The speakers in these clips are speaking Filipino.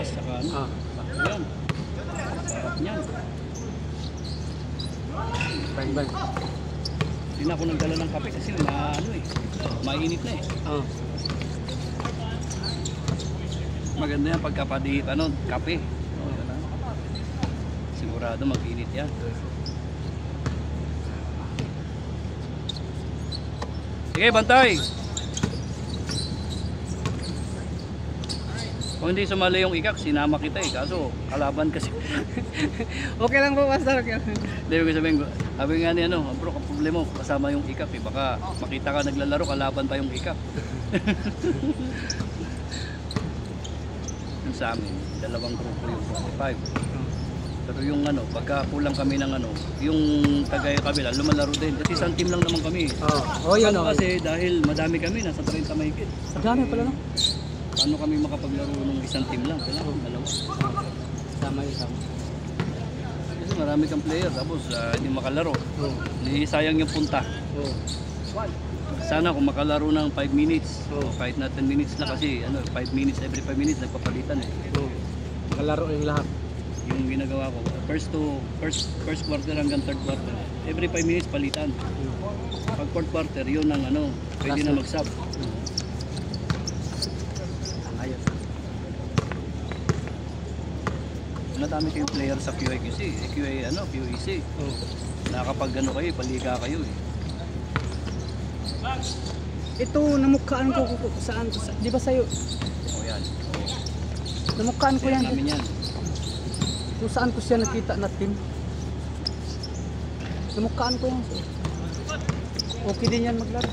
sibuyas, saka ano. Yan. Sarap niyan. Bang. Hindi na ako nagdala ng kape kasi mainit na eh. Maganda yan pagkapadihit kape. Sigurado mag-init yan. Sige, bantay! Kung hindi sumali yung ikak, sinama kita eh. Kaso, kalaban kasi. Okay lang po, Pastor. Okay lang. Hindi ko sabi nga ni bro, ang problema kasama yung ikak eh. Baka makita ka naglalaro, kalaban pa yung ikak. Yung sa amin, dalawang grupo yung 45. Pero yung pagka kulang kami ng yung tagay kabila, lumalaro din. Kasi isang team lang naman kami. Yun Kasi dahil madami kami, nasa 30 mahigit. Madami pala no? Paano kami makapaglaro ng isang team lang? Kailangan dalawa. Sama. Kasi marami kang player, tapos hindi makalaro. Hindi sayang yung punta. Sana kung makalaro ng 5 minutes, kahit na 10 minutes na kasi 5 minutes, every 5 minutes nagpapalitan eh. Makalaro yung lahat. Yung ginagawa ko, first quarter hanggang third quarter, every 5 minutes palitan. Pag fourth quarter, yun ang pwede na mag-sub. Ayos. Madami kayong player sa QAQC, QEC. Nakakapag kayo, paliga kayo eh. Ito, namukhaan ko saan? Di ba sa'yo? Yan. Namukhaan ko yan. Namin yan. Kung saan ko siya nakita na team. Namukhaan ko yan. Okay din yan maglaro.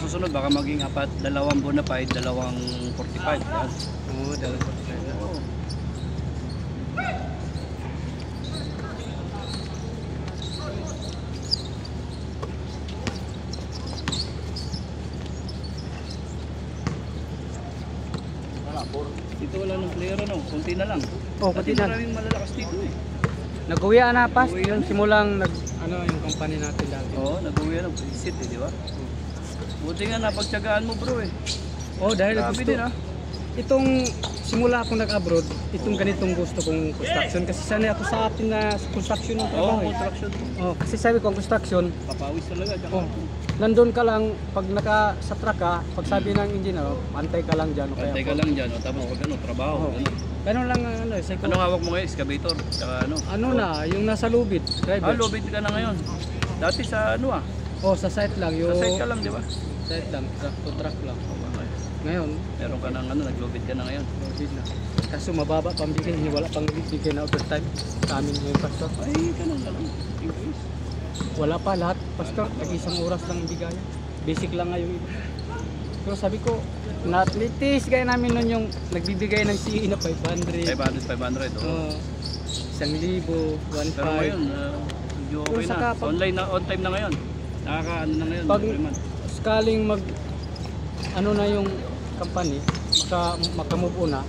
Susunod baka maging dalawang bonafide, dalawang 45 yan. Dalawang 45. Dito wala ng player kunti na lang. Kunti na. Maraming malalakas dito eh. Nag-uwi na pas yung simulang yung company natin dati. Nag-uwi na visit eh, di ba? Buti nga napagtiyagaan mo bro eh. Dahil grabe gusto. din Itong simula akong nag-abroad, itong ganitong gusto kong construction kasi sanay ako sa atin na construction ng trabaho. Construction. Kasi sabi ko ang construction, Papawis talaga. nandun ka lang pag sa truck ka, pag sabi ng engineer, antay ka lang dyan. Antay ka lang dyan, tapos pag trabaho. Ganun lang Anong hawak mo ngayon? Excavator? Saka yung nasa lubid, driver. Lubid ka na ngayon. Dati sa sa site lang. Sa site ka lang, di ba? Site lang, truck to truck lang. Ngayon, meron ka ng naglubid ka na ngayon. Lubid na. Kaso mababa pang bigay, wala pang bigay na overtime sa amin ngayon, Pastor. Ay, ganun na lang. Increase. Wala pa lahat, Pastor. Tag-isang oras lang bigay. Basic lang nga yung iba. Pero sabi ko, na-atletis gaya namin nun yung nagbibigay ng CE na 500. 500, 500. 1,000, 1,500. Pero ngayon, medyo okay na. Online na, on time na ngayon. Nakaka-ano na ngayon. Pag sakaling na yung company, makamove on na,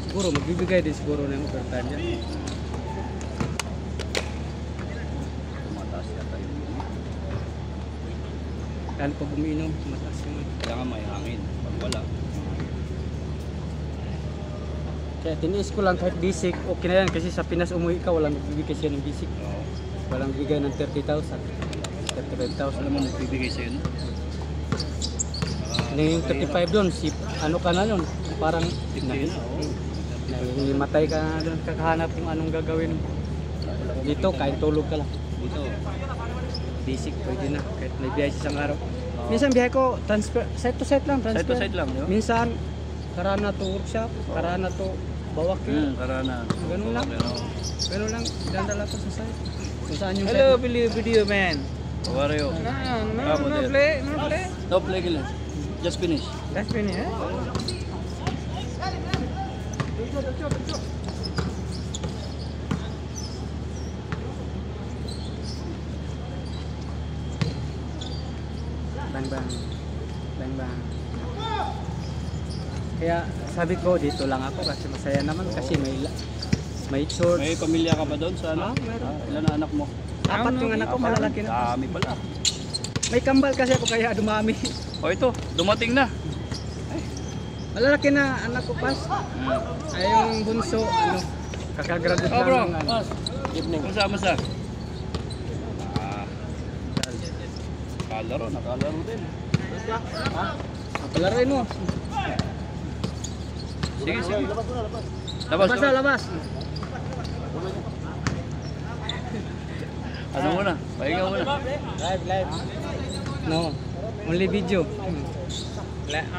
siguro magbibigay din siguro ng overtime yan. Mataas yata yung Yan pag umiinom, mataas yung kailangan may hangin. Pag wala. Kaya tiniis ko lang kahit basic, okay na yan kasi sa Pinas umuwi ka, walang magbibigay siya ng basic. Walang bigay ng 30,000, 35,000. Alam mo, magbibigay sa'yo, no? Yung 35 doon, ka na doon, parang matay ka na doon, kakahanap kung anong gagawin mo. Dito, kahit tulog ka lang. Dito. Basic, pwede na, kahit may biyahe sa isang araw. Minsan biyahe ko, site to site lang, transfer. Site to site lang, di ba? Minsan, Karana to workshop, Karana to bawak yun. Karana. Ganun lang. Ganun lang, dandala ko sa site. Kung saan yung Hello, video man. How are you? No play. No play killer. Just finish. That's been it. Bang. Kaya sabi ko dito lang ako kasi masaya naman kasi may church. May pamilya ka ba doon sa meron. Ilan na anak mo? 4 yung anak ko, malalaki na. Dami pala. May kambal kasi ako kaya dumami. O ito, dumating na. Malalaki na anak ko pas. Ay yung bunso, ano, kakagraduate Oh bro, lang ng, ano. evening. Kung sa nakalaro din. Palaroin mo. Sige, sige. Labas na, labas. Ano muna? Pahinga muna. Live. No, only video.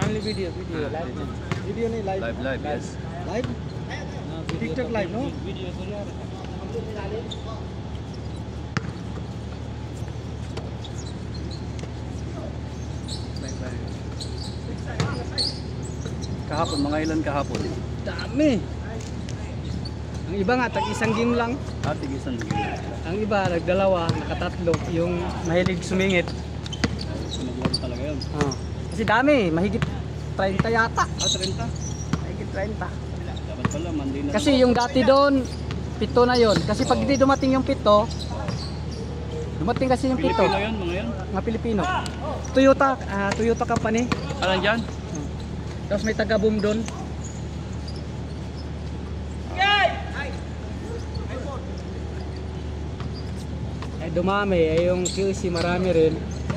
Only video. Video ni live. Live, yes. Live? TikTok live, no? Kahapon, mga ilan kahapon? Dami. Ang iba nga, tag-isang game lang. Tigisan din. Ang iba, nagdalawa, nakatatlo. Yung mahilig sumingit. Naglaro talaga yun. Kasi dami, mahigit 30 yata. 30? Mahigit 30. Dapat pala, Monday na. Kasi yung dati doon, 7 na yon. Kasi pag di dumating yung 7, dumating kasi yung 7. Pilipino yun, mga yun. Mga Pilipino. Toyota company. Alam dyan? Tapos may taga-boom doon. Dumami, yung QC marami rin.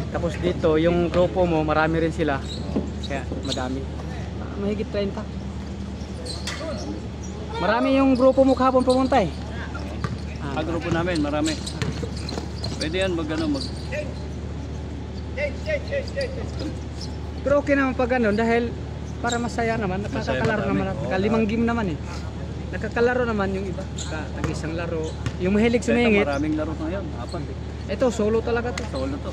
Tapos dito, yung grupo mo, marami rin sila. Kaya madami. Mahigit 30. Marami yung grupo mo kahapon pumunta eh. Ang grupo namin, marami. Pwede yan mag. Pero okay naman pag ganun dahil para masaya naman. Nakakalaro Masaya, naman. madami. Kalimang game naman eh. Nakakalaro naman yung iba. Tag-isang laro. Yung mahilig Ito, sumingit. maraming laro ngayon. Apat eh. Ito, solo talaga to. Solo to.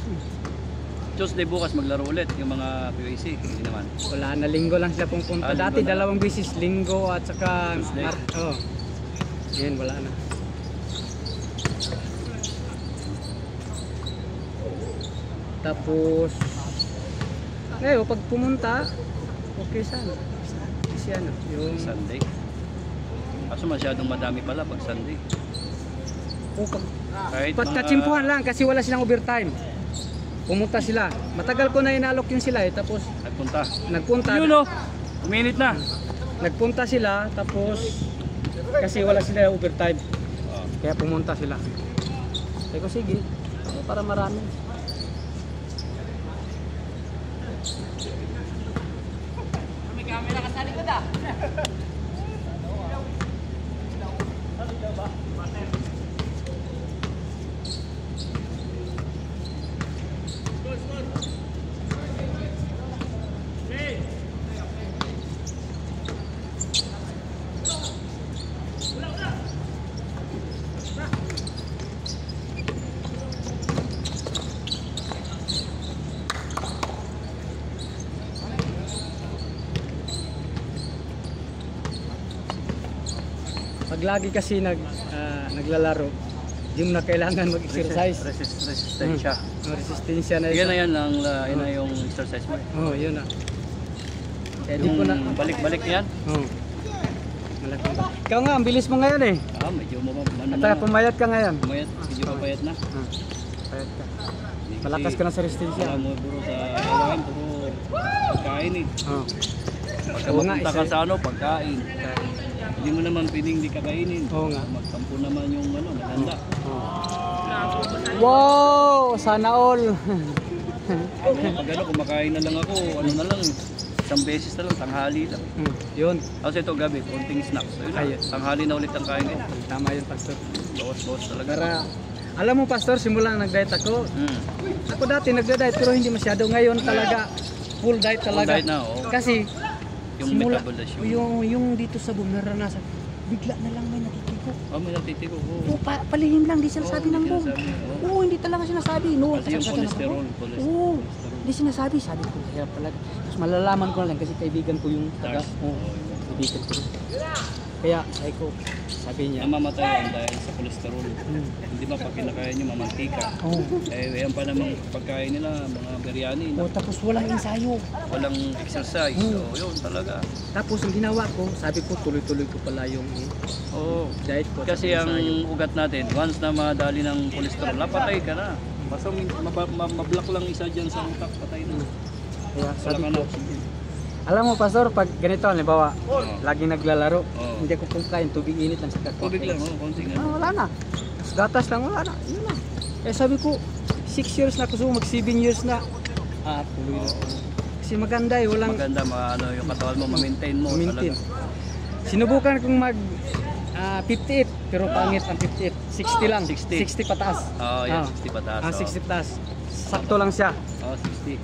Tuesday bukas maglaro ulit yung mga PAC. Hindi naman. Wala na, linggo lang sila pumunta. Linggo Dati na. dalawang bisis, linggo at saka Tuesday. Ngayon wala na. Tapos ngayon pag pumunta, okay sana. Kasi ano, yung Sunday. Kaso masyadong madami pala pag Sunday. Kahit Pagkatsimpuhan lang kasi wala silang overtime. Pumunta sila. Matagal ko na inalok yung sila eh. Tapos nagpunta. Yun o! Uminit na. Nagpunta sila tapos kasi wala sila overtime. Kaya pumunta sila. Sabi ko sige, para marami. May camera ka sa likod ah. Pag lagi kasi naglalaro, yung na kailangan mag-exercise. Resistensya. Resistensya na Yan na yan lang, yun na yung exercise mo. Oo, yun na. Kaya di ko na. Balik-balik yan. Oo. Malaking ba? Ikaw nga, ang bilis mo ngayon eh. Medyo At pumayat ka ngayon. Pumayat, medyo papayat na. Payat ka. Malakas ka na sa resistensya. Wala mo puro sa alawan, puro pagkain eh. Oo. Pagka Oo nga, mapunta ka isa- sa pagkain. Hindi mo naman piling di kakainin. Oo nga. Magtampo naman yung maganda. Wow! Sana all! Pag kumakain na lang ako, na lang, isang beses na lang, tanghali lang. Yun. Tapos ito gabi, konting snacks. Ayun na, Ayun. tanghali na ulit ang kain ko. Tama yun, Pastor. Bawas-bawas talaga. Para, alam mo, Pastor, simula nag-diet ako. Mm. Ako dati nagda-diet pero hindi masyado. Ngayon talaga, full diet talaga. Full diet na, oo. Kasi, Yung simula, metabolism. yung dito sa boom, naranasan, bigla na lang may natitigo. May natitigo. Oo, palihim lang, di sinasabi ng boom. sinasabi, oo. Oo, hindi talaga sinasabi. No, Kasi yung cholesterol. Oo, hindi sinasabi. Sabi ko, hirap talaga. Tapos malalaman ko na lang kasi kaibigan ko yung taga. Oo, kaibigan ko. Kaya, sabi niya. Namamatay yan dahil sa cholesterol. Hindi ba pag kinakain nyo mamantika? Oo. Yan pa namang pagkain nila, mga biryani. Oh, tapos walang ensayo. Walang exercise. So, yun talaga. Tapos ang ginawa ko, sabi ko tuloy-tuloy ko pala yung Oo. diet ko. Kasi ang ugat natin, once na madali ng cholesterol, napatay ka na. Basta mablock lang isa dyan sa utak, patay na. Kaya Wala sabi ka na ko, oxygen. alam mo pastor, pag ganito, halimbawa, Oo. laging naglalaro, Oo. hindi ako kumakain, tubig init lang sa kakwa. Tubig lang, konti nga. Wala na. Gatas lang, wala na. Yun lang. Kaya sabi ko, 6 years na ako, so mag 7 years na. Tuloy na. Kasi maganda eh, walang Maganda, yung katawan mo, ma-maintain mo. maintain. Talaga. Sinubukan kong mag 58, pero pangit ang 58. 60 lang. 60. 60 pataas. Oo, yan, 60 pataas. 60 pataas. Sakto lang siya. Oo, 60.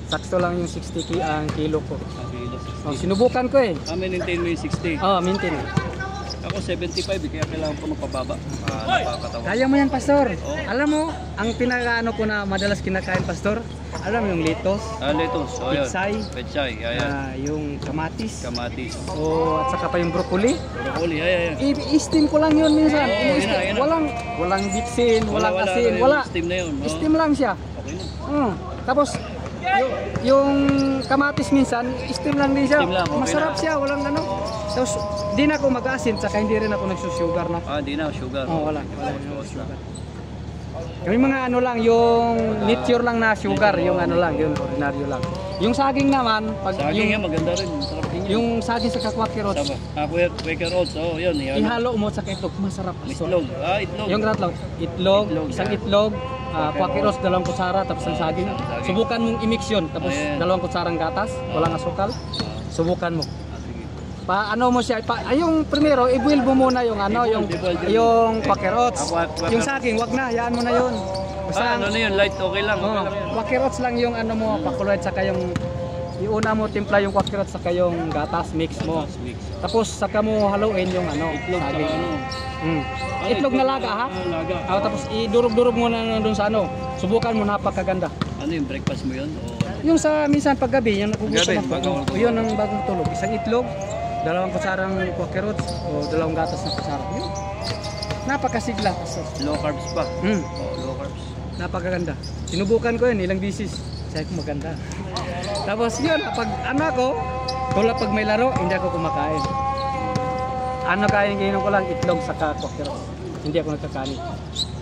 Sakto lang yung 60 ang kilo ko. Okay, 60. Sinubukan ko eh. Maintain mo yung 60. Maintain. Ako 75, kaya kailangan ko magpababa. Napakatawan. Kaya mo yan, pastor. Oo. Alam mo, ang pinakaano ko na madalas kinakain, pastor, alam mo yung litos, Lettuce, yun. Pitsay. Petsay, ayan. yung kamatis, Kamatis. at saka pa yung broccoli. Broccoli, ayan. I-steam ko lang yun minsan. Oo, Ini-steam. yun na. Walang bitsin, walang asin, yung wala. Steam na yun. Steam lang siya. Okay na. Tapos, yung kamatis minsan, steam lang din siya. Steam lang, okay Masarap na. siya, walang ano. Tapos, di na ako mag-asin, saka hindi rin ako nagsusugar na. Di na, sugar. Wala yung sugar. Yung mga ano lang, yung nature lang na sugar, yung ano lang, yung ordinaryo lang. Yung saging naman, pag Saging yan, yung, maganda rin. Masarap din yun. yung saging sa kakwakirots, Tama. Quaker oats, yun. ihalo mo sa itlog, masarap. Itlog. Itlog. Yung gratlog, itlog, Itlog, isang yan. itlog, kwakiros, 2 kutsara, tapos ang saging. Saging. Subukan mong i-mix yun, tapos Ayan. 2 kutsarang gatas, walang asukal. Subukan mo. Sige. Ano mo siya, yung primero, i-boil mo muna yung ano, I-boil. yung kwakirots. Quaker- Yung saging, wag na, hayaan mo na yun. Basta Ano na yun, light, okay lang. Okay lang yun. kwakirots lang yung ano mo, pakuloy, saka yung iuna mo timpla yung kwakirots, saka yung gatas, mix mo. Mix. Tapos saka mo haluin yung ano, Itlog, saging. ano. Itlog na laga ha? Laga. Tapos idurog-durog mo na doon sa ano. Subukan mo, napakaganda. Ano yung breakfast mo yun? Yung sa minsan paggabi, yung nagugutom Gabi, ako. bago ako Yun ang bagong tulog. Isang itlog, 2 kutsarang kwakirots o 2 gatas na kutsara. Yun. Napakasigla. Low carbs pa. Low carbs. Napakaganda. Sinubukan ko yun, ilang bisis. Sabi ko maganda. Tapos yun, pag anak ko, tulad pag may laro, hindi ako kumakain. Ano kain ko lang, itlog sa kwakirots. Hindi ako nagkakanin.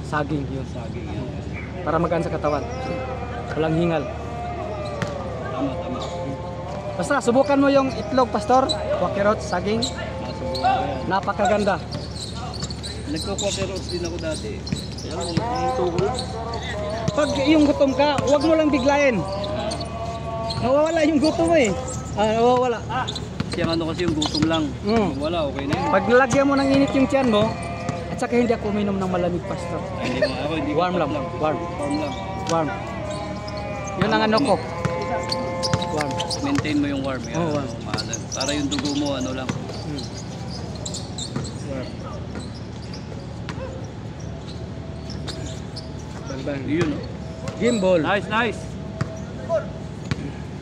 Saging yun. Saging yan. Para magaan sa katawan. Walang hingal. Tama. Basta subukan mo yung itlog, pastor, kwakirots, saging. Nasubukan ko yan. Napakaganda. Nagko-quaker oats din ako dati. Kaya lang, hinto ko lang. Pag yung gutom ka, huwag mo lang biglayin. Nawawala yung gutom mo eh. Nawawala. Kasi ang ano kasi yung gutom lang. Wala, okay na yun. Pag nalagyan mo ng init yung tiyan mo, at saka hindi ako uminom ng malamig, pastor. Hindi mo ako, hindi ko Warm tap lang. Warm. Warm lang. Warm. Yun ang ano ko. Warm. Maintain mo yung warm. Yan. Warm. Mahal. Para yung dugo mo, ano lang. Warm. Bang. Yun, oh. Gimbal. Nice.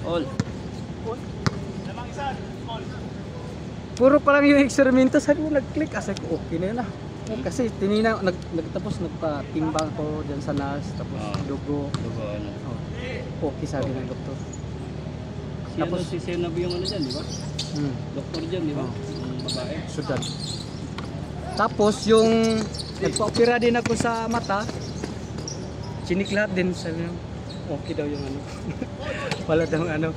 All. Puro pa lang yung eksperimento, sabi ko nag-click, kasi okay na yun ah. Kasi nagtapos nagpatimbang ko dyan sa nurse, tapos dugo. Dugo, ano. Okay sabi ng doktor. Tapos si Senab yung ano dyan, di ba? Hmm. Doktor dyan, di ba? Yung babae. Sudan. Tapos yung nagpa-opera din ako sa mata, siniklat din, sabi niya, okay daw yung ano. Wala daw ano.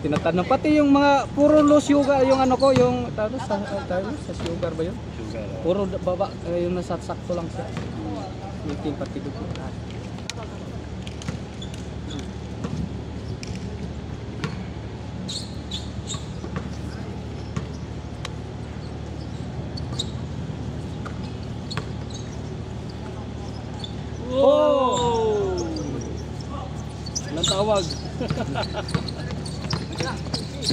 Tinatanong pati yung mga puro low sugar yung ano ko, yung sa sugar ba yun? Sugar. Puro baba, yung nasa sakto lang siya. Itin pati dugo. Oh! Walang tawag.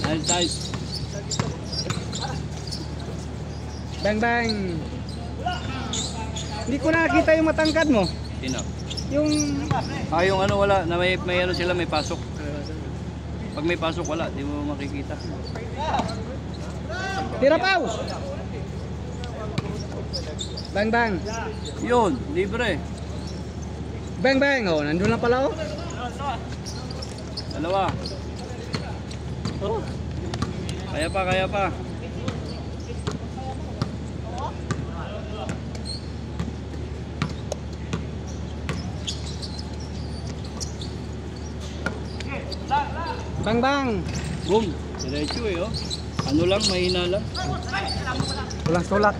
Nice. Bang bang. Hindi ko nakita yung matangkad mo. Sino? Yung Yung ano wala, na may ano sila, may pasok. Pag may pasok wala, di mo makikita. tira paw. Bang bang. Yun, libre. Bang bang. Oh, nandun na pala oh. Dalawa. Kaya pa. Bang bang. Boom. Diretso eh, oh. Ano lang, mahina lang. Walang sulat.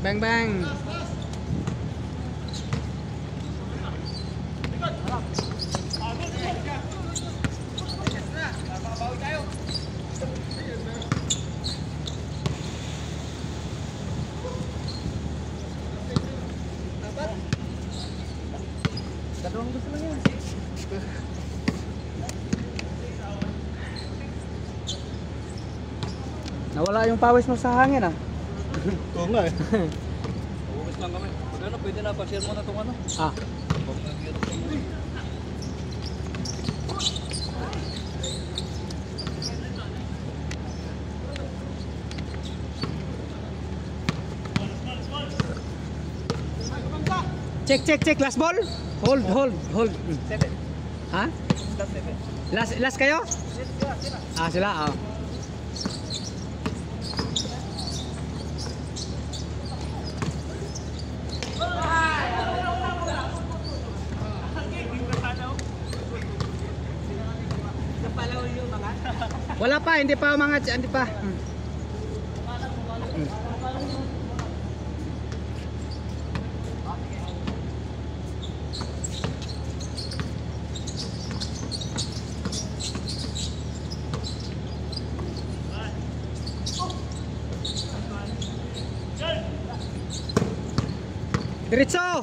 Bang bang. Dalawang gusto lang yan. Nawala yung pawis mo sa hangin ah. Oo nga eh. Uwis lang kami. Pag ano, pwede na pa-share mo na itong ano. Ah. Huwag nag-hirap kayo. Check. Last ball. Hold. Ha? Last kayo? Ah, sila. Oh. Wala pa, hindi pa mga hindi pa. Diretso.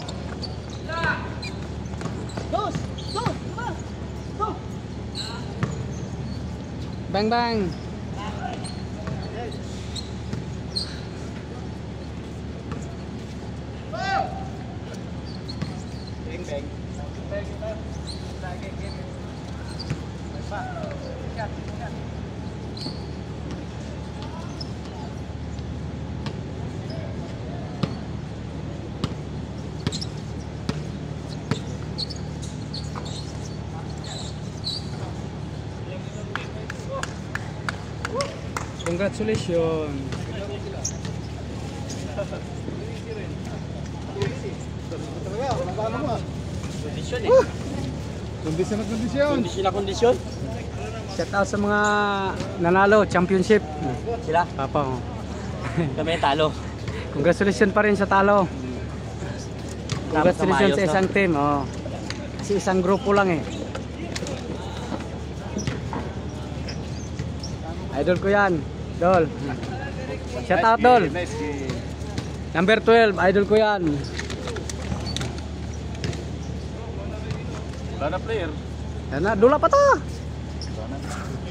Bang bang. Congratulations. Kondisyon eh. Kondisyon na kondisyon. Kondisyon na kondisyon. Shout out sa mga nanalo championship. Sila? Papa. Oh. Kami talo. Congratulations pa rin sa talo. Congratulations sa isang team. Oh. Kasi isang grupo lang eh. Idol ko yan. Dol. Shout out Dol. Nice game. Number 12, idol ko yan. Wala na player. Yan na, dula pa to. Wala na.